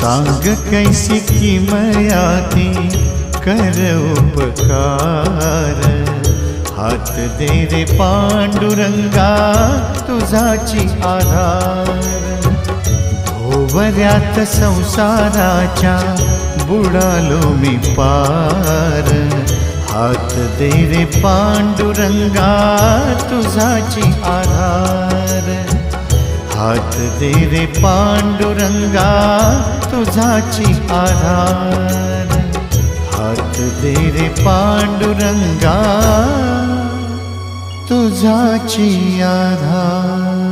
सांग कैसी किमयाती कर उपकार, हात दे रे पांडुरंगा तुझाची आधार। भोवऱ्यात संसाराच्या बुडालो मी पार, हात दे रे पांडुरंगा तुझाची आधार। हात दे रे पांडुरंगा तुझाची आधार, हात दे रे पांडुरंगा तुझाची आधार।